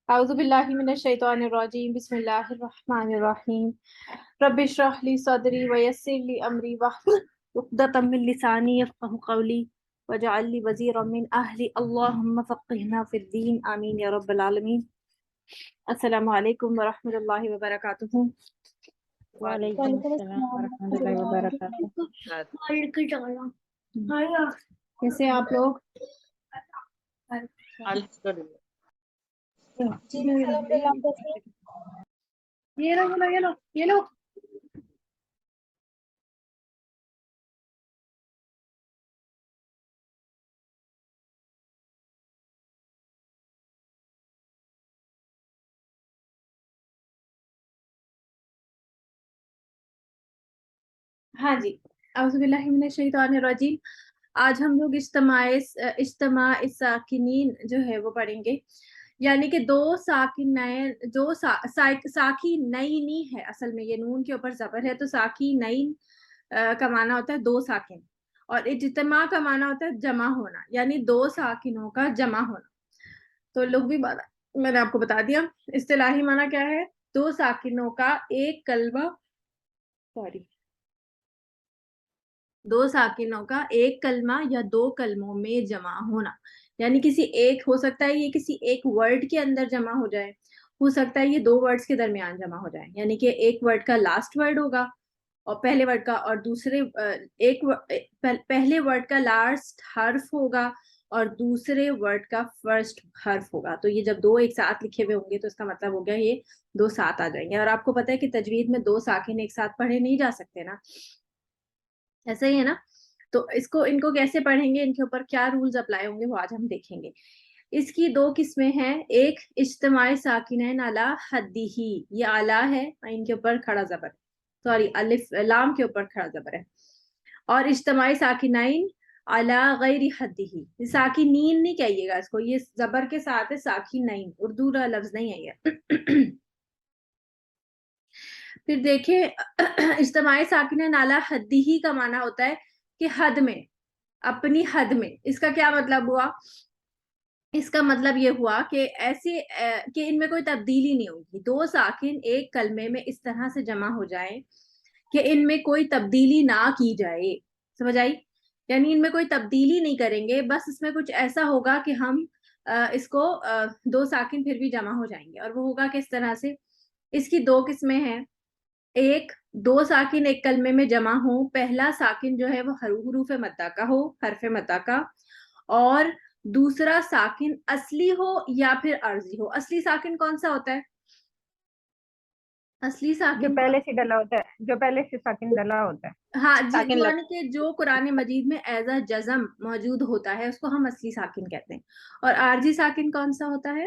اعوذ باللہ من الشیطان الرجیم بسم اللہ الرحمن الرحیم رب اشرح لی صدری ویسر لی امری واحلل عقدۃ من لسانی یفقهوا قولی واجعل لی وزیرا من اہلی اللہم فقہنا فی الدین آمین یا رب العالمین۔ السلام علیکم ورحمۃ اللہ وبرکاتہ۔ وعلیکم السلام ورحمۃ اللہ وبرکاتہ۔ کیسے ہیں آپ لوگ؟ یہ لو ہاں جی، اعوذ باللہ من الشیطان الرجیم۔ آج ہم لوگ اجتماع الساکنین جو ہے وہ پڑھیں گے، یعنی کہ دو ساکنین، جو ساکنینی ہے، اصل میں یہ نون کے اوپر زبر ہے، تو ساکنین کا معنی ہوتا ہے دو ساکن، اور اجتماع کا معنی ہوتا ہے جمع ہونا، یعنی دو ساکنوں کا جمع ہونا۔ تو لغوی معنی میں نے آپ کو بتا دیا۔ اصطلاحی معنی کیا ہے؟ دو ساکنوں کا ایک کلمہ دو ساکنوں کا ایک کلمہ یا دو کلموں میں جمع ہونا، یعنی کسی ایک، ہو سکتا ہے یہ کسی ایک ورڈ کے اندر جمع ہو جائے، ہو سکتا ہے یہ دو ورڈز کے درمیان جمع ہو جائے، یعنی کہ ایک ورڈ کا لاسٹ ورڈ ہوگا اور پہلے ورڈ کا، اور دوسرے پہلے ورڈ کا لاسٹ حرف ہوگا اور دوسرے ورڈ کا فرسٹ حرف ہوگا۔ تو یہ جب دو ایک ساتھ لکھے ہوئے ہوں گے تو اس کا مطلب ہو گیا یہ دو ساتھ آ جائیں گے۔ اور آپ کو پتہ ہے کہ تجوید میں دو ساکن ایک ساتھ پڑھے نہیں جا سکتے نا، ایسا ہی ہے نا؟ تو ان کو کیسے پڑھیں گے، ان کے اوپر کیا رولز اپلائی ہوں گے، وہ آج ہم دیکھیں گے۔ اس کی دو قسمیں ہیں، ایک اجتماع ساکنین علی حدہ، یہ اعلی ہے، ان کے اوپر کھڑا زبر، سوری الف لام کے اوپر کھڑا زبر ہے، اور اجتماع ساکنین علی غیر حدہ، ساکنین نہیں کہیے گا اس کو، یہ زبر کے ساتھ ہے، ساکنین، اردو لفظ نہیں ہے یہ۔ پھر دیکھیں اجتماع ساکنین علی حدہ کا معنی ہوتا ہے کہ حد میں، اپنی حد میں۔ اس کا کیا مطلب ہوا؟ اس کا مطلب یہ ہوا کہ ایسے کہ ان میں کوئی تبدیلی نہیں ہوگی، دو ساکن ایک کلمے میں اس طرح سے جمع ہو جائیں کہ ان میں کوئی تبدیلی نہ کی جائے، سمجھ آئی؟ یعنی ان میں کوئی تبدیلی نہیں کریں گے، بس اس میں کچھ ایسا ہوگا کہ ہم اس کو دو ساکن پھر بھی جمع ہو جائیں گے، اور وہ ہوگا کس طرح سے؟ اس کی دو قسمیں ہیں، ایک دو ساکن ایک کلمے میں جمع ہو، پہلا ساکن جو ہے وہ حروف مدہ کا ہو، حرف مدہ کا، اور دوسرا ساکن اصلی ہو یا پھر عارضی ہو۔ اصلی ساکن کون سا ہوتا ہے؟ اصلی ساکن جو پہلے سے ڈلا ہوتا ہے، جو پہلے سے ساکن ڈلا ہوتا ہے، ہاں جی، ساکن یعنی کہ جو قرآن مجید میں ایز اے جزم موجود ہوتا ہے اس کو ہم اصلی ساکن کہتے ہیں۔ اور عارضی ساکن کون سا ہوتا ہے؟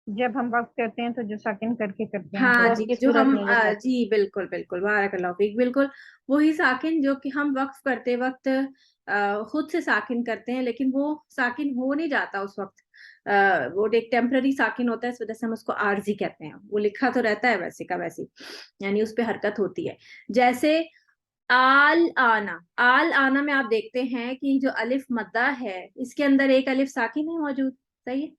جب ہم وقف کرتے ہیں تو جو ساکن کر کے کرتے ہیں، ہاں وقف جی، کی جو صورت ہم میں جو ساکن، جی بالکل بالکل، بارک اللہ فیک، بالکل وہی ساکن جو کہ ہم وقف کرتے وقت خود سے ساکن کرتے ہیں، لیکن وہ ساکن ہو نہیں جاتا اس وقت، وہ ایک ٹیمپرری ساکن ہوتا ہے، اس وجہ سے ہم اس کو عارضی کہتے ہیں۔ وہ لکھا تو رہتا ہے ویسے کا ویسی، یعنی اس پہ حرکت ہوتی ہے۔ جیسے آل آنا، آل آنا میں آپ دیکھتے ہیں کہ جو الف مدہ ہے اس کے اندر ایک الف ساکن ہے موجود، صحیح ہے،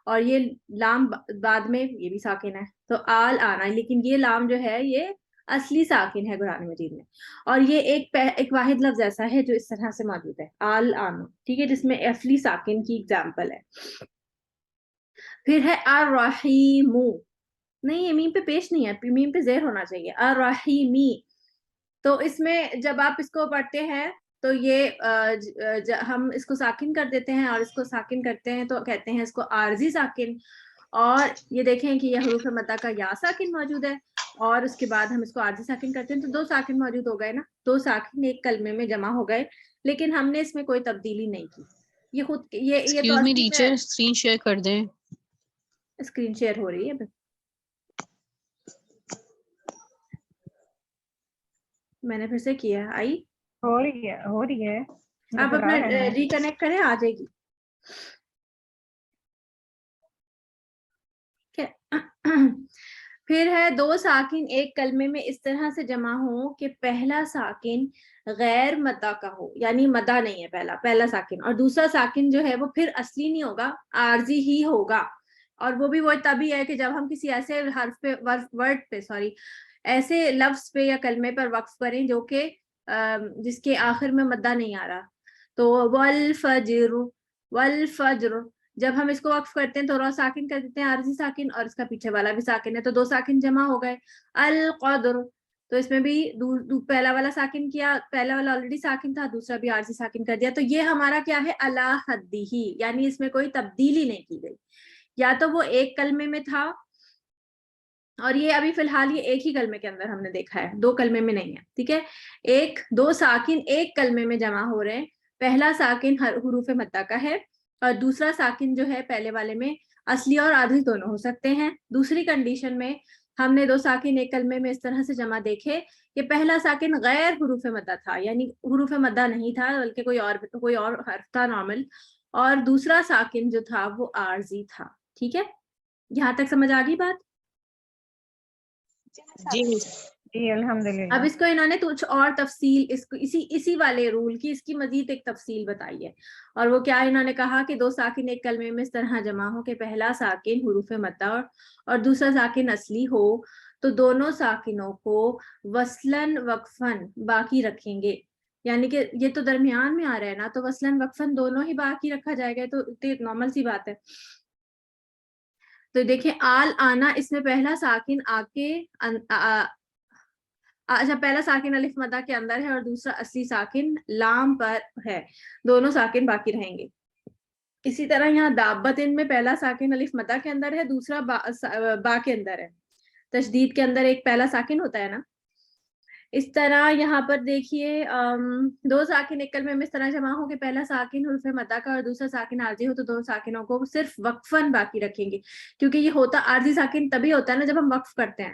اور یہ لام بعد میں یہ بھی ساکن ہے، تو آل آنا، لیکن یہ لام جو ہے یہ اصلی ساکن ہے قرآن مجید میں، اور یہ ایک واحد لفظ ایسا ہے جو اس طرح سے موجود ہے، آل آنا، ٹھیک ہے، جس میں اصلی ساکن کی اگزامپل ہے۔ پھر ہے الرحیم، نہیں یہ میم پہ پیش نہیں ہے، میم پہ زیر ہونا چاہیے، الرحیمی۔ تو اس میں جب آپ اس کو پڑھتے ہیں تو یہ ہم اس کو ساکن کر دیتے ہیں، اور اس کو ساکن کرتے ہیں تو کہتے ہیں اس کو عارضی ساکن۔ اور یہ دیکھیں کہ یہ حروف مدہ کا یا ساکن موجود ہے، اور اس کے بعد ہم اس کو عارضی ساکن کرتے ہیں، تو دو ساکن موجود ہو گئے نا، دو ساکن ایک کلمے میں جمع ہو گئے، لیکن ہم نے اس میں کوئی تبدیلی نہیں کی۔ یہ خود یہ تو excuse me teacher, screen share کر دیں۔ اسکرین شیئر ہو رہی ہے، میں نے پھر سے کیا، آئی؟ ہو رہی ہے آپ نظر اپنا آ رہا ہے۔ ریکنیکٹ کریں، آ جائے گی۔ پھر ہے دو ساکن ایک کلمے میں اس طرح سے جمع ہوں کہ پہلا ساکن غیر مدہ کا ہو، یعنی مدہ نہیں ہے پہلا ساکن، اور دوسرا ساکن جو ہے وہ پھر اصلی نہیں ہوگا، عارضی ہی ہوگا، اور وہ بھی وہ تبھی ہے کہ جب ہم کسی ایسے حرف پہ ورڈ پہ ایسے لفظ پہ یا کلمے پر وقف کریں جو کہ جس کے آخر میں مدہ نہیں آ رہا. تو والفجر، والفجر جب ہم اس کو وقف کرتے ہیں تو را ساکن کر دیتے ہیں، عارضی ساکن، اور اس کا پیچھے والا بھی ساکن ہے، تو 2 ساکن جمع ہو گئے. القدر تو اس میں بھی پہلا والا ساکن کیا، پہلا والا آلریڈی ساکن تھا، دوسرا بھی عارضی ساکن کر دیا. تو یہ ہمارا کیا ہے، علی حدہ، یعنی اس میں کوئی تبدیلی نہیں کی گئی. یا تو وہ ایک کلمے میں تھا، اور یہ ابھی فی الحال یہ ایک ہی کلمے کے اندر ہم نے دیکھا ہے، 2 کلمے میں نہیں ہے. ٹھیک ہے، 2 ساکن ایک کلمے میں جمع ہو رہے ہیں. پہلا ساکن حروف مدہ کا ہے، اور دوسرا ساکن جو ہے پہلے والے میں اصلی اور عارضی دونوں ہو سکتے ہیں. دوسری کنڈیشن میں ہم نے 2 ساکن ایک کلمے میں اس طرح سے جمع دیکھے کہ پہلا ساکن غیر حروف مدہ تھا، یعنی حروف مدہ نہیں تھا بلکہ کوئی اور حرف تھا نارمل، اور دوسرا ساکن جو تھا وہ عارضی تھا. ٹھیک ہے، یہاں تک سمجھ آ گئی بات؟ جی الحمدللہ. اب اس کو انہوں نے کچھ اور تفصیل اس کو اسی والے رول کی اس کی مزید ایک تفصیل بتائی ہے، اور وہ کیا انہوں نے کہا کہ 2 ساکن ایک کلمے میں اس طرح جمع ہو کہ پہلا ساکن حروف مدہ اور دوسرا ساکن اصلی ہو، تو دونوں ساکنوں کو وصلاً وقفاً باقی رکھیں گے. یعنی کہ یہ تو درمیان میں آ رہا ہے نا، تو وصلاً وقفاً دونوں ہی باقی رکھا جائے گا، تو نارمل سی بات ہے. تو دیکھیں آل آنا، اس میں پہلا ساکن آ کے اچھا پہلا ساکن الف مدہ کے اندر ہے اور دوسرا اصلی ساکن لام پر ہے، دونوں ساکن باقی رہیں گے. اسی طرح یہاں دابتن میں پہلا ساکن الف مدہ کے اندر ہے، دوسرا با کے اندر ہے، تشدید کے اندر ایک پہلا ساکن ہوتا ہے نا. اس طرح یہاں پر دیکھیے 2 ساکن ایک کلمے میں اس طرح جمع ہو کہ پہلا ساکن حروف مدہ کا اور دوسرا ساکن عارضی ہو، تو 2 ساکنوں کو صرف وقفاً باقی رکھیں گے، کیونکہ یہ ہوتا عارضی ساکن تبھی ہوتا ہے نا جب ہم وقف کرتے ہیں.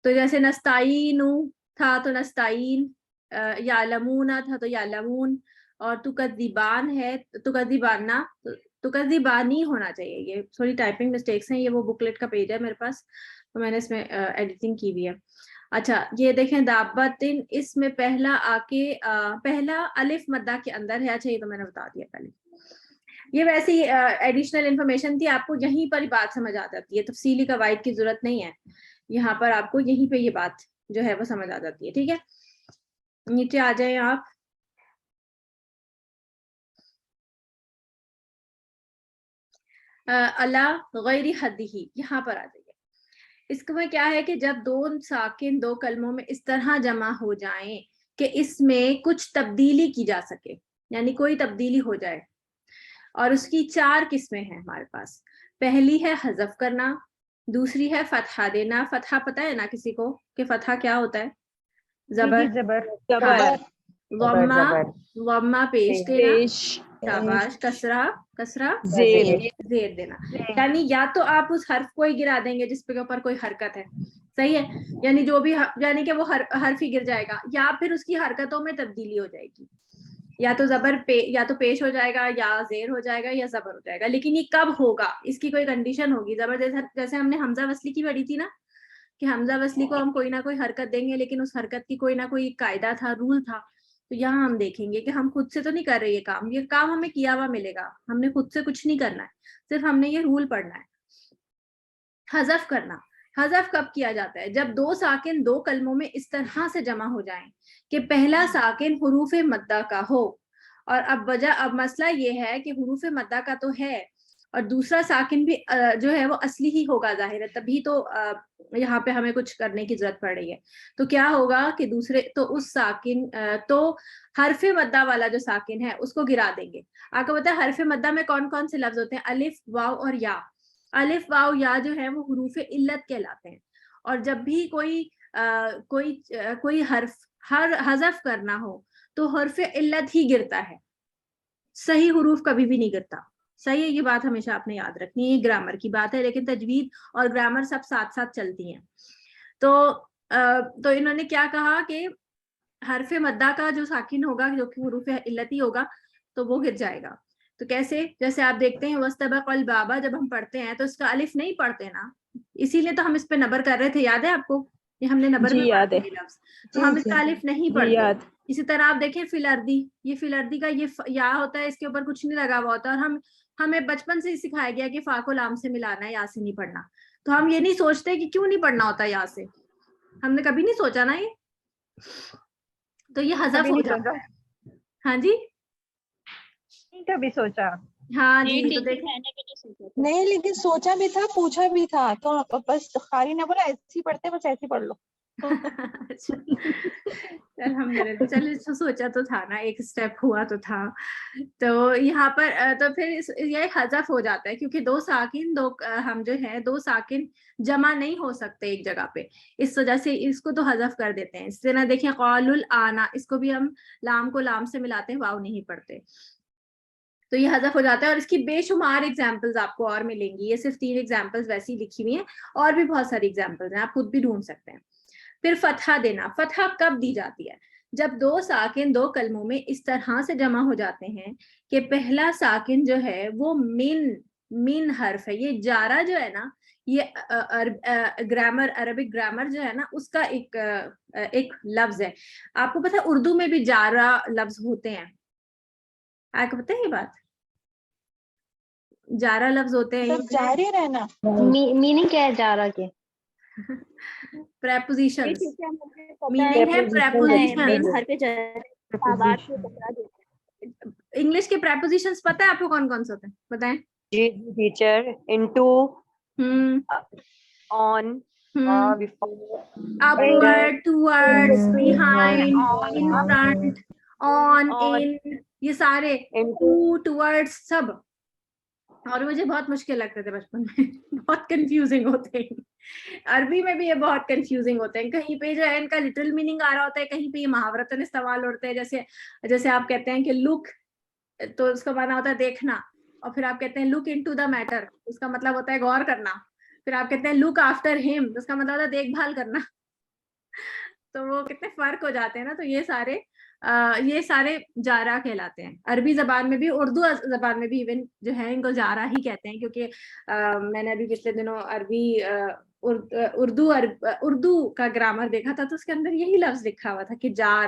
تو جیسے نستعین تھا تو نستعین، یعلمون تھا تو یعلمون، اور تکذبان ہے تکذبانا، تکذبانی ہونا چاہیے. یہ تھوڑی ٹائپنگ مسٹیکس ہیں، یہ وہ بکلیٹ کا پیج ہے میرے پاس، تو میں نے اس میں ایڈیٹنگ کی ہوئی ہے. اچھا یہ دیکھیں دابتن، اس میں پہلا آ کے پہلا الف مدہ کے اندر ہے. اچھا یہ تو میں نے بتا دیا پہلے، یہ ویسی ایڈیشنل انفارمیشن تھی، آپ کو یہیں پر بات سمجھ آ جاتی ہے، تفصیلی قواعد کی ضرورت نہیں ہے. یہاں پر آپ کو یہیں پہ یہ بات جو ہے وہ سمجھ آ جاتی ہے. ٹھیک ہے، نیچے آ جائیں آپ. اللہ غیر حدہ، یہاں پر آ جائیے. اس میں کیا ہے کہ جب 2 ساکن 2 کلموں میں اس طرح جمع ہو جائیں کہ اس میں کچھ تبدیلی کی جا سکے، یعنی کوئی تبدیلی ہو جائے، اور اس کی 4 قسمیں ہیں ہمارے پاس. پہلی ہے حذف کرنا، دوسری ہے فتحہ دینا. فتحہ پتہ ہے نا کسی کو کہ فتحہ کیا ہوتا ہے؟ زبر. وما پیش دینا، شاباش. کسرہ زیر دینا. یعنی یا تو آپ اس حرف کو ہی گرا دیں گے جس پہ اوپر کوئی حرکت ہے، صحیح ہے، یعنی جو بھی یعنی کہ وہ حرف ہی گر جائے گا، یا پھر اس کی حرکتوں میں تبدیلی ہو جائے گی، یا تو زبر یا تو پیش ہو جائے گا، یا زیر ہو جائے گا، یا زبر ہو جائے گا. لیکن یہ کب ہوگا، اس کی کوئی کنڈیشن ہوگی. زبر جیسے ہم نے حمزہ وصلی کی پڑھی تھی نا، کہ حمزہ وصلی کو ہم کوئی نہ کوئی حرکت دیں گے، لیکن اس حرکت کی کوئی نہ کوئی قاعدہ تھا، رول تھا. تو یہاں ہم دیکھیں گے کہ ہم خود سے تو نہیں کر رہے یہ کام ہمیں کیا ہوا ملے گا، ہم نے خود سے کچھ نہیں کرنا ہے، صرف ہم نے یہ رول پڑھنا ہے. حذف کرنا، حذف کب کیا جاتا ہے؟ جب 2 ساکن 2 کلموں میں اس طرح سے جمع ہو جائیں کہ پہلا ساکن حروف مدہ کا ہو، اور اب مسئلہ یہ ہے کہ حروف مدہ کا تو ہے، اور دوسرا ساکن بھی جو ہے وہ اصلی ہی ہوگا ظاہر ہے، تبھی تو یہاں پہ ہمیں کچھ کرنے کی ضرورت پڑ رہی ہے. تو کیا ہوگا کہ اس ساکن تو حرف مدہ والا جو ساکن ہے اس کو گرا دیں گے. آپ کو پتا ہے حرف مدہ میں کون کون سے لفظ ہوتے ہیں؟ الف، واو اور یا. الف واو یا جو ہے وہ حروف علت کہلاتے ہیں، اور جب بھی کوئی حرف حذف کرنا ہو تو حرف علت ہی گرتا ہے، صحیح حروف کبھی بھی نہیں گرتا. صحیح ہے، یہ بات ہمیشہ آپ نے یاد رکھنی ہے، یہ گرامر کی بات ہے، لیکن تجوید اور گرامر سب ساتھ ساتھ چلتی ہیں. تو انہوں نے کیا کہا کہ حرف مدہ کا جو ساکن ہوگا جو کہ حروف علتی ہوگا تو وہ گر جائے گا. تو کیسے؟ جیسے آپ دیکھتے ہیں وَاسْتَبَقَ الْبَابَ، جب ہم پڑھتے ہیں تو اس کا الف نہیں پڑھتے نا، اسی لیے تو ہم اس پہ نبر کر رہے تھے، یاد ہے آپ کو؟ یہ ہم نے نبر میں پڑھا تھا یہ لفظ، تو ہم اس کا الف نہیں پڑھتے، اسی طرح آپ دیکھیں فلردی، یہ فلردی کا یہ یا ہوتا ہے، اس کے اوپر کچھ نہیں لگا ہوا ہوتا، اور ہمیں بچپن سے ہی سکھایا گیا کہ فا کو لام سے ملانا ہے، یا سے نہیں پڑھنا. تو ہم یہ نہیں سوچتے کہ کیوں نہیں پڑھنا ہوتا یا سے، ہم نے کبھی نہیں سوچا نا یہ. تو یہ حذف ہو جاتا ہے. ہاں جی نہیں کبھی سوچا. ہاں جی تو دیکھیں نہیں لیکن سوچا بھی تھا، پوچھا بھی تھا، تو بس قاری نے بولا ایسے ہی پڑھتے، بس ایسے ہی پڑھ لو. الحمدللہ چلے سوچا تو تھا نا، ایک اسٹیپ ہوا تو تھا. تو یہاں پر تو پھر یہ حذف ہو جاتا ہے کیونکہ دو ساکن ہم جو ہے دو ساکن جمع نہیں ہو سکتے ایک جگہ پہ، اس وجہ سے اس کو تو حذف کر دیتے ہیں. اس طرح دیکھیں قول الانا، اس کو بھی ہم لام کو لام سے ملاتے ہیں، واو نہیں پڑھتے، تو یہ حذف ہو جاتا ہے. اور اس کی بے شمار ایگزامپلز آپ کو اور ملیں گی، یہ صرف 3 ایگزامپلز ویسی لکھی ہوئی ہیں، اور بھی بہت ساری ایگزامپلز ہیں، آپ خود بھی ڈھونڈ سکتے ہیں. پھر فتحہ دینا، فتحہ کب دی جاتی ہے؟ جب دو ساکن دو کلموں میں اس طرح سے جمع ہو جاتے ہیں کہ پہلا ساکن جو ہے وہ من حرف ہے. یہ جارہ جو ہے نا، یہ گرامر، عربک گرامر جو ہے نا، اس کا ایک لفظ ہے. آپ کو پتہ ہے اردو میں بھی جارہ لفظ ہوتے ہیں، آپ کو پتہ ہے یہ بات؟ جارہ لفظ ہوتے ہیں. سب جاری رہنا. میننگ کیا ہے جارہ کے؟ پریپوزیشنز، میننگ ہے پریپوزیشنز. انگلش کے پریپوزیشنز پتہ ہے آپ کو کون کون سے ہوتے ہیں؟ بتائیں. جی teacher, into, on, upward, towards, behind, in front, on, in، یہ سارے to, towards سب. اور مجھے بہت مشکل لگتے تھے بچپن میں، بہت کنفیوزنگ ہوتے ہیں. عربی میں بھی یہ بہت کنفیوزنگ ہوتے ہیں، کہیں پہ جو ہے ان کا لٹرل میننگ آ رہا ہوتا ہے، کہیں پہ یہ محاورتاً استعمال ہوتے ہیں. جیسے آپ کہتے ہیں کہ لک، تو اس کا معنی ہوتا ہے دیکھنا، اور پھر آپ کہتے ہیں لک انٹو دا میٹر، اس کا مطلب ہوتا ہے غور کرنا. پھر آپ کہتے ہیں لک آفٹر ہم، اس کا مطلب ہوتا ہے دیکھ بھال کرنا. تو وہ کتنے فرق ہو جاتے ہیں نا. تو یہ سارے جارہ کہلاتے ہیں. عربی زبان میں بھی، اردو زبان میں بھی ایون جو ہے ان کو جارہ ہی کہتے ہیں، کیونکہ میں نے ابھی پچھلے دنوں عربی اردو کا گرامر دیکھا تھا، تو اس کے اندر یہی لفظ لکھا ہوا تھا کہ جار.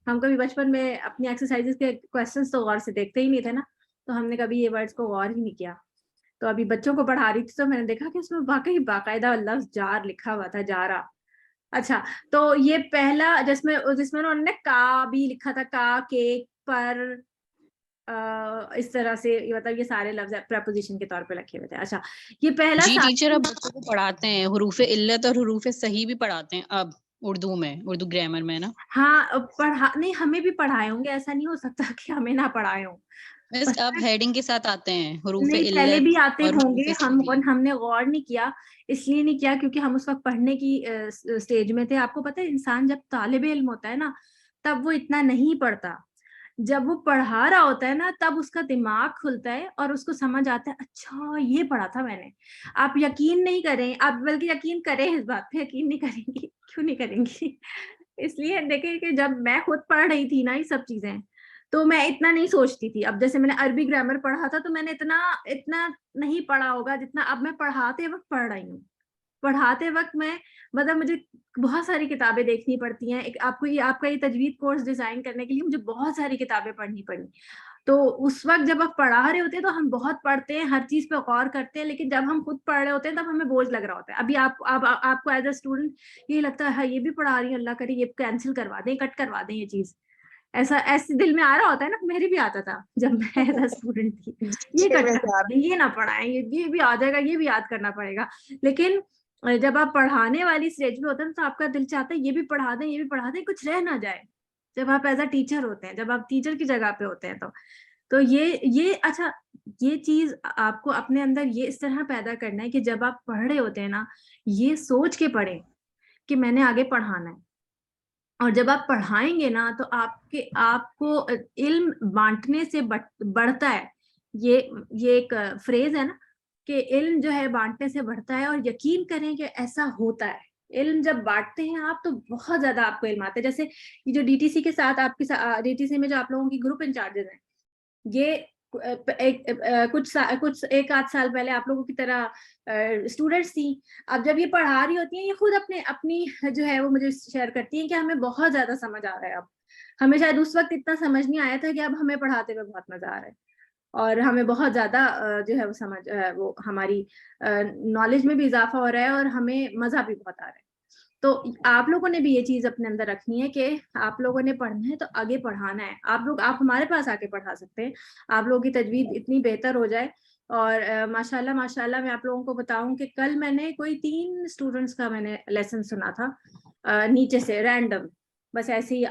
ہم کبھی بچپن میں اپنی ایکسرسائزز کے کوسچنس تو غور سے دیکھتے ہی نہیں تھے نا، تو ہم نے کبھی یہ ورڈز کو غور ہی نہیں کیا. تو ابھی بچوں کو پڑھا رہی تھی تو میں نے دیکھا کہ اس میں واقعی باقاعدہ لفظ جار لکھا ہوا تھا، جارہ. اچھا، تو یہ پہلا جس میں انہوں نے کا بھی لکھا تھا، کا، کے، پر، اس طرح سے، مطلب یہ سارے لفظ پریپوزیشن کے طور پہ رکھے ہوئے تھے. اچھا، یہ پہلا جی ٹیچر، اب بچوں کو پڑھاتے ہیں حروف علت اور حروف صحیح بھی پڑھاتے ہیں اب اردو گرامر میں نا. ہاں نہیں، ہمیں بھی پڑھائے ہوں گے، ایسا نہیں ہو سکتا کہ ہمیں نہ پڑھائے ہوں. بس اب ہیڈنگ کے ساتھ آتے ہیں حروف نہیں، پہلے بھی علت آتے اور ہوں گے، حروف صحیح. ہم نے غور نہیں کیا. اس لیے نہیں کیا کیونکہ ہم اس وقت پڑھنے کی سٹیج میں تھے. آپ کو پتہ ہے انسان جب طالب علم ہوتا ہے نا، تب وہ اتنا نہیں پڑھتا. جب وہ پڑھا رہا ہوتا ہے نا، تب اس کا دماغ کھلتا ہے اور اس کو سمجھ آتا ہے اچھا یہ پڑھا تھا میں نے. آپ یقین نہیں کریں، آپ بلکہ یقین کریں، اس بات پہ یقین نہیں کریں گی. کیوں نہیں کریں گی؟ اس لیے دیکھیں کہ جب میں خود پڑھ رہی تھی نا یہ سب چیزیں، تو میں اتنا نہیں سوچتی تھی. اب جیسے میں نے عربی گرامر پڑھا تھا تو میں نے اتنا نہیں پڑھا ہوگا جتنا اب میں پڑھاتے وقت پڑھ رہی ہوں. پڑھاتے وقت میں مطلب مجھے بہت ساری کتابیں دیکھنی پڑتی ہیں. آپ کا یہ تجوید کورس ڈیزائن کرنے کے لیے مجھے بہت ساری کتابیں پڑھنی پڑی. تو اس وقت جب آپ پڑھا رہے ہوتے ہیں تو ہم بہت پڑھتے ہیں، ہر چیز پہ غور کرتے ہیں، لیکن جب ہم خود پڑھ رہے ہوتے ہیں تب ہمیں بوجھ لگ رہا ہوتا ہے. ابھی آپ کو ایز اے اسٹوڈنٹ یہ لگتا ہے ہاں یہ بھی پڑھا رہی ہے، اللہ کرے یہ کینسل کروا دیں، کٹ کروا دیں یہ چیز. ایسے دل میں آ رہا ہوتا ہے نا. میرے بھی آتا تھا جب میں ایز اے اسٹوڈنٹ تھی، یہ کٹ کروا دیں، یہ نہ پڑھائیں، یہ بھی آ جائے گا، یہ بھی یاد کرنا پڑے گا. لیکن جب آپ پڑھانے والی اسٹیج پہ ہوتے ہیں تو آپ کا دل چاہتا ہے یہ بھی پڑھا دیں، یہ بھی پڑھا دیں، کچھ رہ نہ جائے. جب آپ ایز اے ٹیچر ہوتے ہیں، جب آپ ٹیچر کی جگہ پہ ہوتے ہیں تو یہ اچھا، یہ چیز آپ کو اپنے اندر یہ اس طرح پیدا کرنا ہے کہ جب آپ پڑھ رہے ہوتے ہیں نا، یہ سوچ کے پڑھیں کہ میں نے آگے پڑھانا ہے. اور جب آپ پڑھائیں گے نا تو آپ کو علم بانٹنے سے بڑھتا ہے. یہ ایک فریز ہے نا کہ علم جو ہے بانٹنے سے بڑھتا ہے. اور یقین کریں کہ ایسا ہوتا ہے. علم جب بانٹتے ہیں آپ تو بہت زیادہ آپ کو علم آتا ہے. جیسے یہ جو ڈی ٹی سی کے ساتھ آپ کے ڈی ٹی سی میں جو آپ لوگوں کی گروپ انچارجز ہیں، یہ کچھ ایک آدھ سال پہلے آپ لوگوں کی طرح اسٹوڈنٹس تھیں. اب جب یہ پڑھا رہی ہوتی ہیں، یہ خود اپنی جو ہے وہ مجھے شیئر کرتی ہیں کہ ہمیں بہت زیادہ سمجھ آ رہا ہے اب. ہمیں شاید اس وقت اتنا سمجھ نہیں آیا تھا کہ اب ہمیں پڑھاتے ہوئے بہت مزہ آ رہا ہے اور ہمیں بہت زیادہ جو ہے وہ سمجھ وہ ہماری نالج میں بھی اضافہ ہو رہا ہے اور ہمیں مزہ بھی بہت آ رہا ہے. تو آپ لوگوں نے بھی یہ چیز اپنے اندر رکھنی ہے کہ آپ لوگوں نے پڑھنا ہے تو آگے پڑھانا ہے. آپ ہمارے پاس آ کے پڑھا سکتے ہیں. آپ لوگوں کی تجوید اتنی بہتر ہو جائے. اور ماشاءاللہ میں آپ لوگوں کو بتاؤں کہ کل میں نے کوئی 3 اسٹوڈنٹس کا میں نے لیسن سنا تھا نیچے سے رینڈم, بس ایسے ہی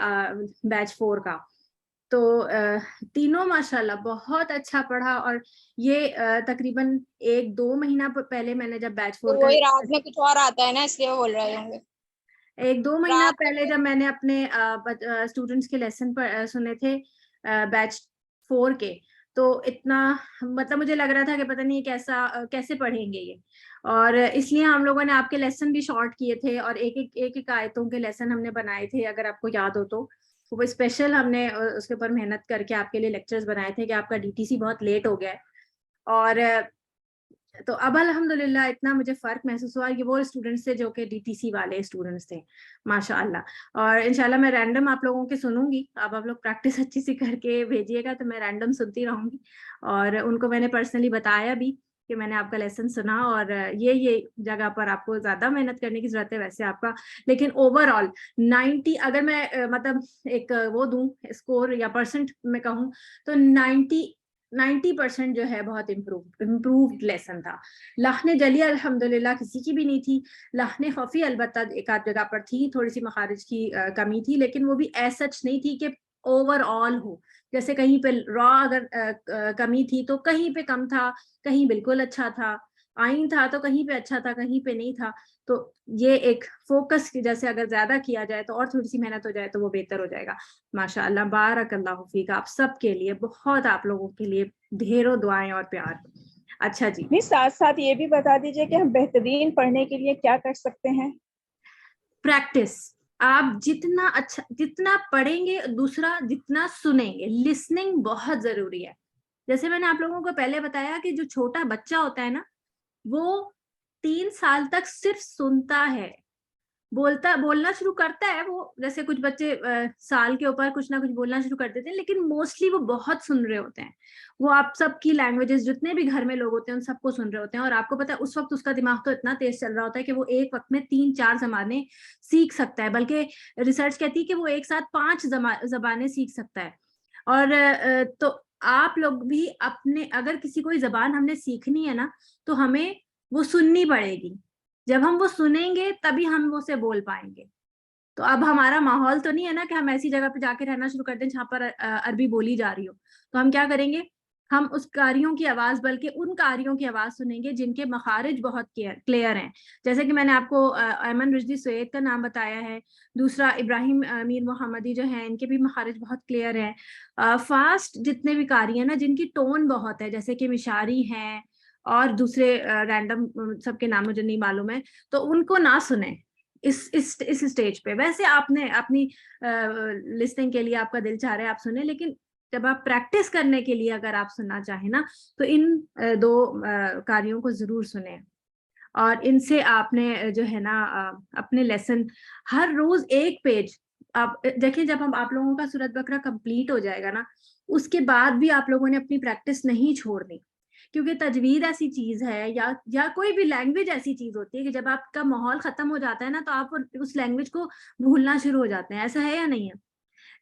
بیچ 4 کا. تو تینوں ماشاءاللہ بہت اچھا پڑھا. اور یہ تقریباً 1-2 مہینہ پہلے میں نے جب بیچ 4 کا وہی رات میں کچھ اور آتا ہے نا, اس لیے وہ بول رہے ہوں گے. 1-2 مہینہ پہلے جب میں نے اپنے اسٹوڈنٹس کے لیسن سنے تھے بیچ 4 کے, تو اتنا مطلب مجھے لگ رہا تھا کہ پتہ نہیں کیسے پڑھیں گے یہ. اور اس لیے ہم لوگوں نے آپ کے لیسن بھی شارٹ کیے تھے اور ایک آیتوں کے لیسن ہم نے بنائے تھے, اگر آپ کو یاد ہو تو. وہ اسپیشل ہم نے اس کے اوپر محنت کر کے آپ کے لیے لیکچرز بنائے تھے کہ آپ کا DTC بہت لیٹ ہو گیا ہے. اور تو اب الحمدللہ اتنا مجھے فرق محسوس ہوا کہ وہ اسٹوڈنٹس تھے جو کہ DTC والے اسٹوڈنٹس تھے ماشاءاللہ. اور انشاءاللہ میں رینڈم آپ لوگوں کے سنوں گی. اب آپ لوگ پریکٹس اچھی سی کر کے بھیجیے گا تو میں رینڈم سنتی رہوں گی. اور ان کو میں نے پرسنلی بتایا بھی کہ میں نے آپ کا لیسن سنا اور یہ جگہ پر آپ کو زیادہ محنت کرنے کی ضرورت ہے ویسے آپ کا. لیکن اوور آل 90 اگر میں مطلب ایک وہ دوں اسکور یا پرسنٹ میں کہوں تو 90% جو ہے بہت امپرووڈ لیسن تھا. لحن جلی الحمدللہ کسی کی بھی نہیں تھی. لحن خفی البتہ ایک آدھ جگہ پر تھی, تھوڑی سی مخارج کی کمی تھی, لیکن وہ بھی ایز سچ نہیں تھی کہ اوور آل ہو. جیسے کہیں پہ را اگر کمی تھی تو کہیں پہ کم تھا, کہیں بالکل اچھا تھا, آئین تھا تو کہیں پہ اچھا تھا, کہیں پہ نہیں تھا. تو یہ ایک فوکس جیسے اگر زیادہ کیا جائے تو اور تھوڑی سی محنت ہو جائے تو وہ بہتر ہو جائے گا. ماشاءاللہ بارک اللہ فیک. آپ سب کے لیے بہت, آپ لوگوں کے لیے ڈھیروں دعائیں اور پیار. اچھا جی, نہیں ساتھ ساتھ یہ بھی بتا دیجیے کہ ہم بہترین پڑھنے کے لیے کیا کر سکتے ہیں. پریکٹس. آپ جتنا پڑھیں گے, دوسرا جتنا سنیں گے, لسننگ بہت ضروری ہے. جیسے میں نے آپ لوگوں کو پہلے بتایا کہ جو چھوٹا بچہ ہوتا ہے نا, وہ 3 سال تک صرف سنتا ہے, بولنا شروع کرتا ہے وہ. جیسے کچھ بچے سال کے اوپر کچھ نہ کچھ بولنا شروع کر دیتے ہیں, لیکن موسٹلی وہ بہت سن رہے ہوتے ہیں. وہ آپ سب کی لینگویجز جتنے بھی گھر میں لوگ ہوتے ہیں ان سب کو سن رہے ہوتے ہیں. اور آپ کو پتا ہے اس وقت اس کا دماغ تو اتنا تیز چل رہا ہوتا ہے کہ وہ ایک وقت میں 3-4 زبانیں سیکھ سکتا ہے. بلکہ ریسرچ کہتی ہے کہ وہ ایک ساتھ 5 زبانیں سیکھ سکتا ہے. اور تو آپ لوگ بھی اپنے, اگر کسی کوئی زبان ہم نے سیکھنی ہے نا تو ہمیں وہ سننی پڑے گی. جب ہم وہ سنیں گے تبھی ہم اسے بول پائیں گے. تو اب ہمارا ماحول تو نہیں ہے نا کہ ہم ایسی جگہ پہ جا کے رہنا شروع کر دیں جہاں پر عربی بولی جا رہی ہو. تو ہم کیا کریں گے, ہم اس قاریوں کی آواز, بلکہ ان قاریوں کی آواز سنیں گے جن کے مخارج بہت کلیئر ہیں. جیسے کہ میں نے آپ کو ایمن رشدی سوید کا نام بتایا ہے, دوسرا ابراہیم میر محمدی جو ہیں, ان کے بھی مخارج بہت کلیئر ہیں. فاسٹ جتنے بھی قاری ہیں نا جن کی ٹون بہت ہے, جیسے کہ مشاری ہیں اور دوسرے رینڈم سب کے نام مجھے نہیں معلوم ہے, تو ان کو نہ سنیں اس اسٹیج پہ. ویسے آپ نے اپنی لسننگ کے لیے آپ کا دل چاہ رہا ہے آپ سنیں, لیکن جب آپ پریکٹس کرنے کے لیے اگر آپ سننا چاہیں نا تو ان 2 قاریوں کو ضرور سنیں. اور ان سے آپ نے جو ہے نا اپنے لیسن ہر روز 1 پیج آپ دیکھیں. جب ہم آپ لوگوں کا سورۃ بقرہ کمپلیٹ ہو جائے گا نا, اس کے بعد بھی آپ لوگوں نے اپنی پریکٹس نہیں چھوڑنی. کیونکہ تجوید ایسی چیز ہے یا کوئی بھی لینگویج ایسی چیز ہوتی ہے کہ جب آپ کا ماحول ختم ہو جاتا ہے نا تو آپ اس لینگویج کو بھولنا شروع ہو جاتے ہیں. ایسا ہے یا نہیں ہے؟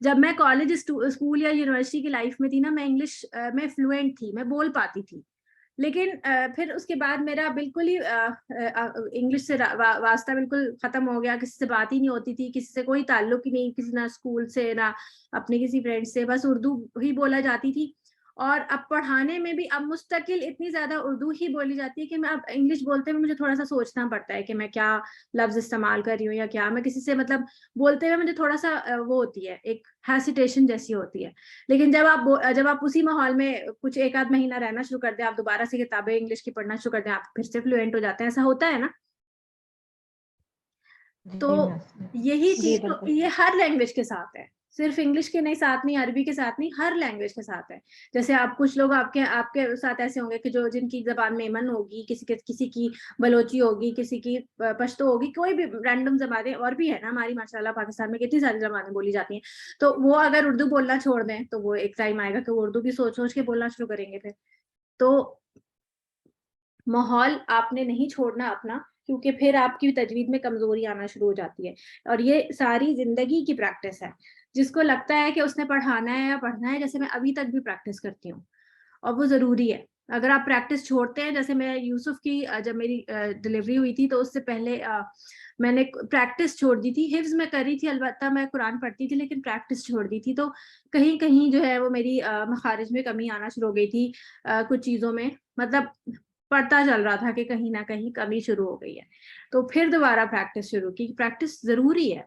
جب میں کالج اسکول یا یونیورسٹی کی لائف میں تھی نا, میں انگلش میں فلوئنٹ تھی, میں بول پاتی تھی. لیکن پھر اس کے بعد میرا بالکل ہی انگلش سے واسطہ بالکل ختم ہو گیا. کسی سے بات ہی نہیں ہوتی تھی, کسی سے کوئی تعلق ہی نہیں, کسی نہ اسکول سے نہ اپنے کسی فرینڈ سے, بس اردو ہی بولا جاتی تھی. اور اب پڑھانے میں بھی اب مستقل اتنی زیادہ اردو ہی بولی جاتی ہے کہ میں اب انگلش بولتے ہوئے مجھے تھوڑا سا سوچنا پڑتا ہے کہ میں کیا لفظ استعمال کر رہی ہوں یا کیا. میں کسی سے مطلب بولتے ہوئے مجھے تھوڑا سا وہ ہوتی ہے, ایک ہیسیٹیشن جیسی ہوتی ہے. لیکن جب آپ اسی ماحول میں کچھ 1-8 مہینہ رہنا شروع کر دیں, آپ دوبارہ سے کتابیں انگلش کی پڑھنا شروع کر دیں, آپ پھر سے فلوئنٹ ہو جاتے ہیں. ایسا ہوتا ہے نا. تو یہی چیز تو یہ ہر لینگویج کے ساتھ ہے. صرف انگلش کے نہیں ساتھ نہیں، عربی کے ساتھ نہیں، ہر لینگویج کے ساتھ ہے. جیسے آپ کچھ لوگ آپ کے ساتھ ایسے ہوں گے کہ جو جن کی زبان میمن ہوگی، کسی کی بلوچی ہوگی، کسی کی پشتو ہوگی، کوئی بھی رینڈم زبانیں اور بھی ہے نا ہماری ماشاء اللہ پاکستان میں کتنی ساری زبانیں بولی جاتی ہیں. تو وہ اگر اردو بولنا چھوڑ دیں تو وہ ایک ٹائم آئے گا کہ وہ اردو بھی سوچ سوچ کے بولنا شروع کریں گے. پھر تو ماحول آپ نے نہیں چھوڑنا اپنا، کیونکہ پھر آپ کی تجوید میں کمزوری آنا شروع ہو جاتی ہے. اور یہ ساری زندگی کی پریکٹس ہے. جس کو لگتا ہے کہ اس نے پڑھانا ہے یا پڑھنا ہے، جیسے میں ابھی تک بھی پریکٹس کرتی ہوں اور وہ ضروری ہے. اگر آپ پریکٹس چھوڑتے ہیں، جیسے میں یوسف کی جب میری ڈلیوری ہوئی تھی تو اس سے پہلے میں نے پریکٹس چھوڑ دی تھی. حفظ میں کری تھی، البتہ میں قرآن پڑھتی تھی، لیکن پریکٹس چھوڑ دی تھی. تو کہیں کہیں جو ہے وہ میری مخارج میں کمی آنا شروع ہو گئی تھی کچھ چیزوں میں، مطلب پڑھتا چل رہا تھا کہ کہیں نہ کہیں کمی شروع ہو گئی ہے. تو پھر دوبارہ پریکٹس شروع کی. پریکٹس ضروری ہے،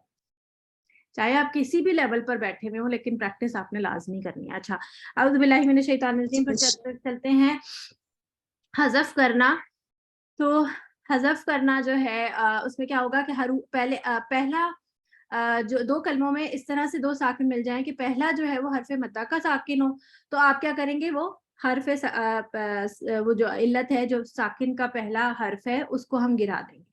چاہے آپ کسی بھی لیول پر بیٹھے ہوئے ہوں، لیکن پریکٹس آپ نے لازمی کرنی ہے. اچھا، اعوذ باللہ من الشیطان الرجیم پر چلتے ہیں. حذف کرنا. تو حذف کرنا جو ہے اس میں کیا ہوگا کہ پہلا جو دو کلموں میں اس طرح سے دو ساکن مل جائیں کہ پہلا جو ہے وہ حرف مدہ کا ساکن ہو، تو آپ کیا کریں گے، وہ حرف وہ جو علت ہے، جو ساکن کا پہلا حرف ہے، اس کو ہم گرا دیں گے،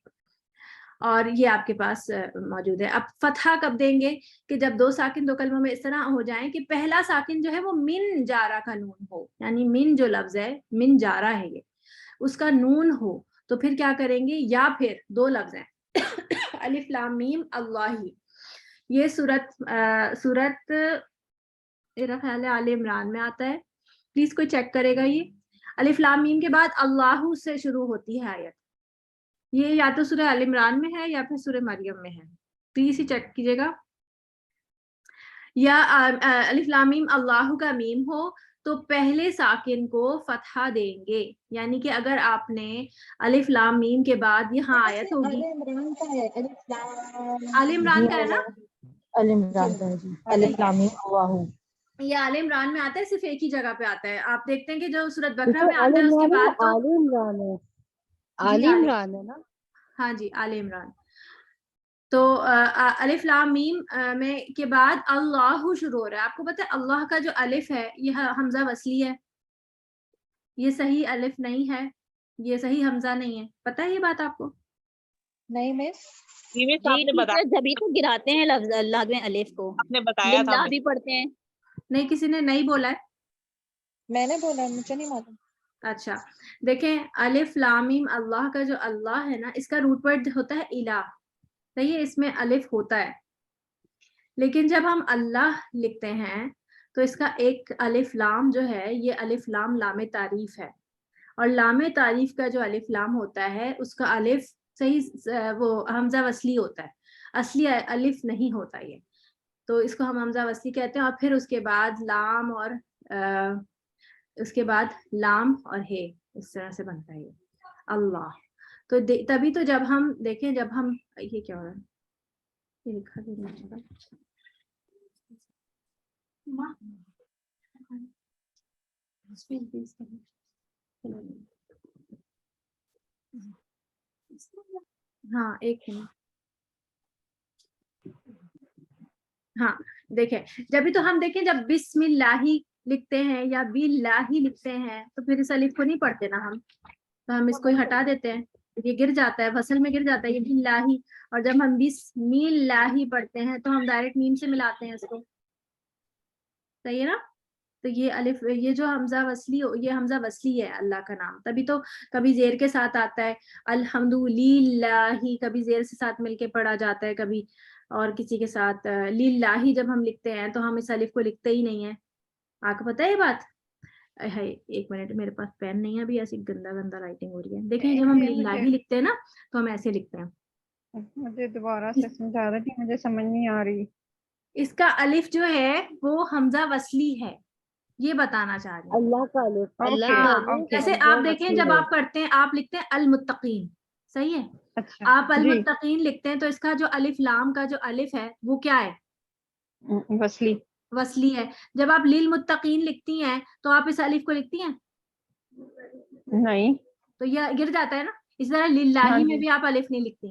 اور یہ آپ کے پاس موجود ہے. اب فتحہ کب دیں گے کہ جب دو ساکن دو کلموں میں اس طرح ہو جائیں کہ پہلا ساکن جو ہے وہ من جارہ کا نون ہو، یعنی من جو لفظ ہے، من جارہ ہے، یہ اس کا نون ہو. تو پھر کیا کریں گے، یا پھر دو لفظ ہیں الف لام میم اللہ. یہ سورت میرا خیال ہے آل عمران میں آتا ہے، پلیز کوئی چیک کرے گا. یہ الف لام میم کے بعد اللہ سے شروع ہوتی ہے آیت. یہ یا تو سورہ آل عمران میں ہے یا پھر سورہ مریم میں ہے، پلیز ہی چیک کیجیے گا. یا الف لام میم اللہ کا میم ہو تو پہلے ساکن کو فتحہ دیں گے. یعنی کہ اگر آپ نے الف لام میم کے بعد یہاں آیت ہوگی، آل عمران کا ہے نا، الف لام میم اللہ. یہ آل عمران میں آتا ہے، صرف ایک ہی جگہ پہ آتا ہے. آپ دیکھتے ہیں کہ جو سورۃ بقرہ میں آتا ہے اس کے بعد تو آل عمران ہے، آل عمران ہے نا. ہاں جی، آل عمران. تو الف لام میم میں کے بعد اللہ شروع ہو رہا ہے. آپ کو پتہ ہے اللہ کا جو الف ہے یہ حمزہ وصلی ہے، یہ صحیح الف نہیں ہے، یہ صحیح حمزہ نہیں ہے. پتہ ہے یہ بات آپ کو؟ نہیں مس، جی ٹیچر جبھی تو گراتے ہیں لفظ اللہ میں الف کو، آپ نے بتایا تھا. للہ بھی پڑھتے ہیں. نہیں، کسی نے نہیں بولا ہے. میں نے بولا، مجھے نہیں معلوم. اچھا دیکھیں، الف لام میم اللہ کا جو اللہ ہے نا، اس کا روٹ ورڈ ہوتا ہے الہ، صحیح ہے، اس میں الف ہوتا ہے. لیکن جب ہم اللہ لکھتے ہیں تو اس کا ایک الف لام جو ہے، یہ الف لام لام تعریف ہے. اور لام تعریف کا جو الف لام ہوتا ہے اس کا الف صحیح وہ حمزہ وصلی ہوتا ہے، اصلی الف نہیں ہوتا یہ. تو اس کو ہم حمزہ وصلی کہتے ہیں. اور پھر اس کے بعد لام اور اس کے بعد لام اور ہے، اس طرح سے بنتا ہے یہ اللہ. تو تبھی تو جب ہم دیکھیں، جب ہم یہ کیا ہو رہا ہے، یہ لکھا دے ہاں ایک منٹ. ہاں دیکھیں، جبھی تو ہم دیکھیں جب بسم اللہ لکھتے ہیں یا باللہ لکھتے ہیں تو پھر اس الف کو نہیں پڑھتے نا ہم، تو ہم اس کو ہٹا دیتے ہیں، یہ گر جاتا ہے، فصل میں گر جاتا ہے یہ باللہ. اور جب ہم بسم اللہ پڑھتے ہیں تو ہم ڈائریکٹ میم سے ملاتے ہیں اس کو، صحیح ہے نا. تو یہ الف، یہ جو حمزہ وصلی، یہ حمزہ وصلی ہے اللہ کا نام. تبھی تو کبھی زیر کے ساتھ آتا ہے الحمدللہ، کبھی زیر سے ساتھ مل کے پڑھا جاتا ہے، کبھی اور کسی کے ساتھ للہ جب ہم لکھتے ہیں تو ہم اس الف کو لکھتے ہی نہیں ہیں. آپ کو پتہ ہے یہ بات؟ ایک منٹ، میرے پاس پین نہیں ہے ابھی، ایسی گندا گندا رائٹنگ ہو رہی ہے. دیکھیں جب ہم للہ لکھتے ہیں نا تو ہم ایسے لکھتے ہیں. مجھے دوبارہ سے سمجھا رہی تھی، مجھے سمجھ نہیں آ رہی. اس کا الف جو ہے وہ حمزہ وصلی ہے، یہ بتانا چاہ رہی ہوں. اللہ کا الف، اللہ کا الف جیسے آپ دیکھیں جب آپ پڑھتے ہیں، آپ لکھتے ہیں المتقین، صحیح ہے، اچھا آپ المتقین لکھتے ہیں تو اس کا جو الف لام کا جو الف ہے وہ کیا ہے؟ وصلی، وصلی ہے. جب آپ للمتقین لکھتی ہیں تو آپ اس الف کو لکھتی ہیں؟ نہیں. تو یہ گر جاتا ہے نا. اس طرح للہ میں بھی آپ الف نہیں لکھتی.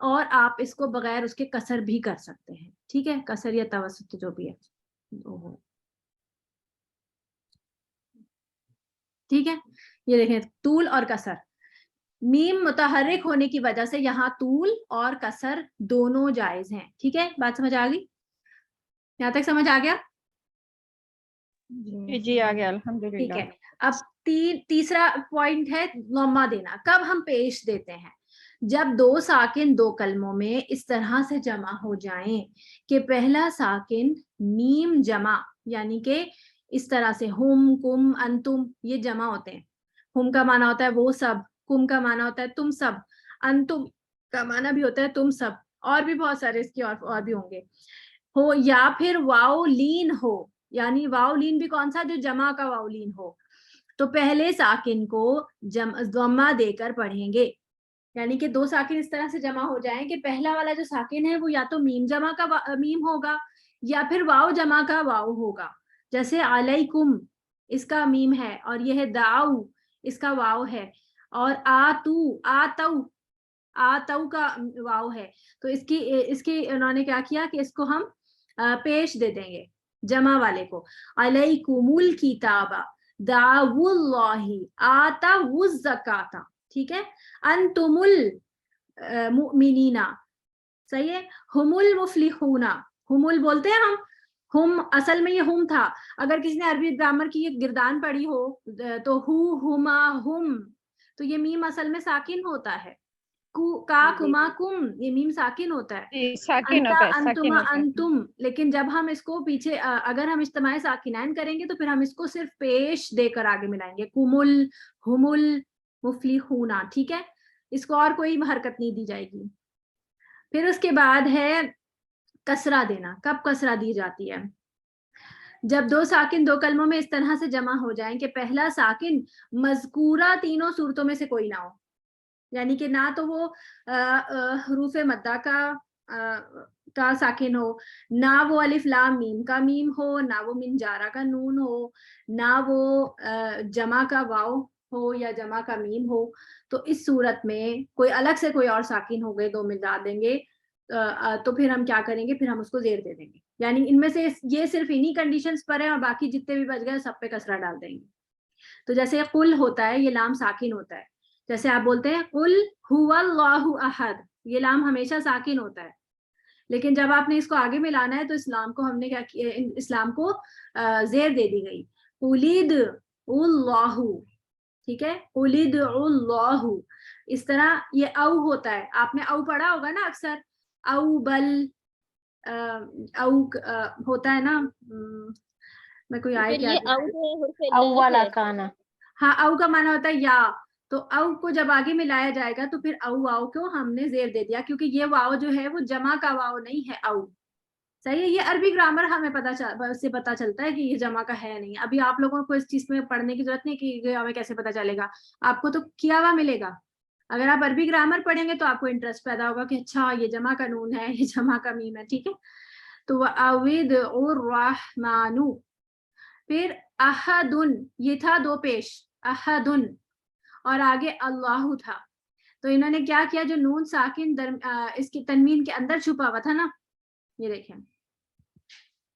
اور آپ اس کو بغیر اس کے کسر بھی کر سکتے ہیں, ٹھیک ہے, کسر یا توسط جو بھی ہے, ٹھیک ہے. یہ دیکھیں طول اور کسر, میم متحرک ہونے کی وجہ سے یہاں طول اور کسر دونوں جائز ہیں, ٹھیک ہے, بات سمجھ آ گئی, یہاں تک سمجھ آ گیا؟ جی آ گیا ٹھیک الحمدللہ. ہے. اب تیسرا پوائنٹ ہے لمہ دینا. کب ہم پیش دیتے ہیں؟ جب دو ساکن دو کلموں میں اس طرح سے جمع ہو جائیں کہ پہلا ساکن میم جمع, یعنی کہ اس طرح سے ہم, کم, انتم, یہ جمع ہوتے ہیں. ہم کا معنی ہوتا ہے وہ سب, کم کا معنی ہوتا ہے تم سب, انتم کا معنی بھی ہوتا ہے تم سب, اور بھی بہت سارے اس کے اور بھی ہوں گے. ہو یا پھر واو لین ہو, یعنی واو لین بھی کون سا, جو جمع کا واو لین ہو, تو پہلے ساکن کو ضمہ دے کر پڑھیں گے. یعنی کہ دو ساکن اس طرح سے جمع ہو جائیں کہ پہلا والا جو ساکن ہے وہ یا تو میم جمع کا میم ہوگا یا پھر واو جمع کا واو ہوگا. جیسے علیکم اس کا میم ہے, اور یہ ہے دعو اس کا واو ہے, اور آتو کا واو ہے. تو اس کی انہوں نے کیا کیا کہ اس کو ہم پیش دے دیں گے جمع والے کو. علیکم الکتاب, دعو اللہ, آتو الزکاۃ, ٹھیک ہے. انتم المؤمنین, صحیح ہے. ہم المفلحون, ہم بولتے ہیں ہم اصل میں یہ ہم تھا. اگر کسی نے عربی گرامر کی یہ گردان پڑھی ہو تو ہما ہم, تو یہ میم اصل میں ساکن ہوتا ہے. کا کما کم, یہ میم ساکن ہوتا ہے. ساکن ہوتا ہے, انتا ساکن انتما ہوتا ہے. انتم, لیکن جب ہم اس کو پیچھے اگر ہم اجتماعی ساکنین کریں گے تو پھر ہم اس کو صرف پیش دے کر آگے ملائیں گے, کمل ہمل مفلحون, ٹھیک ہے. اس کو اور کوئی حرکت نہیں دی جائے گی. پھر اس کے بعد ہے کسرہ دینا. کب کسرہ دی جاتی ہے؟ جب دو ساکن دو کلموں میں اس طرح سے جمع ہو جائیں کہ پہلا ساکن مذکورہ تینوں صورتوں میں سے کوئی نہ ہو, یعنی کہ نہ تو وہ حروف مدہ کا ساکن ہو, نہ وہ الف لام میم کا میم ہو, نہ وہ من جارہ کا نون ہو, نہ وہ جمع کا واو ہو یا جمع کا میم ہو. تو اس صورت میں کوئی الگ سے کوئی اور ساکن ہو گئے, دو ملا دیں گے, تو پھر ہم کیا کریں گے, پھر ہم اس کو زیر دے دیں گے. یعنی ان میں سے یہ صرف انہی کنڈیشنز پر ہے, اور باقی جتنے بھی بچ گئے سب پہ کسرہ ڈال دیں گے. تو جیسے قل ہوتا ہے, یہ لام ساکن ہوتا ہے. جیسے آپ بولتے ہیں قل هو اللہ احد, یہ لام ہمیشہ ساکن ہوتا ہے. لیکن جب آپ نے اس کو آگے ملانا ہے تو اسلام کو ہم نے کیا کیا, اسلام کو زیر دے دی گئی. قلید اللہ, ٹھیک ہے, قلید اللہ. اس طرح یہ او ہوتا ہے, آپ نے او پڑھا ہوگا نا اکثر, او بل او ہوتا ہے نا, میں کوئی آئے کیا یہ او جو ہے حرف علت اولا ہے. کانا. ہاں, او کا معنی ہوتا ہے یا, تو او کو جب آگے ملایا جائے گا تو پھر او واؤ کو ہم نے زیر دے دیا, کیونکہ یہ واؤ جو ہے وہ جمع کا واؤ نہیں ہے, او. صحیح ہے. یہ عربی گرامر ہمیں سے پتا چلتا ہے کہ یہ جمع کا ہے نہیں. ابھی آپ لوگوں کو اس چیز میں پڑھنے کی ضرورت نہیں کہ ہمیں کیسے پتا چلے گا, آپ کو تو کیا ہوا ملے گا. اگر آپ عربی گرامر پڑھیں گے تو آپ کو انٹرسٹ پیدا ہوگا کہ اچھا یہ جمع کا نون ہے, یہ جمع کا میم ہے, ٹھیک ہے. تو اوید الرحمن, پھر احدن, یہ تھا دو پیش, احدن, اور آگے اللہ تھا. تو انہوں نے کیا کیا, جو نون ساکن اس کی تنوین کے اندر چھپا ہوا تھا نا, یہ دیکھیں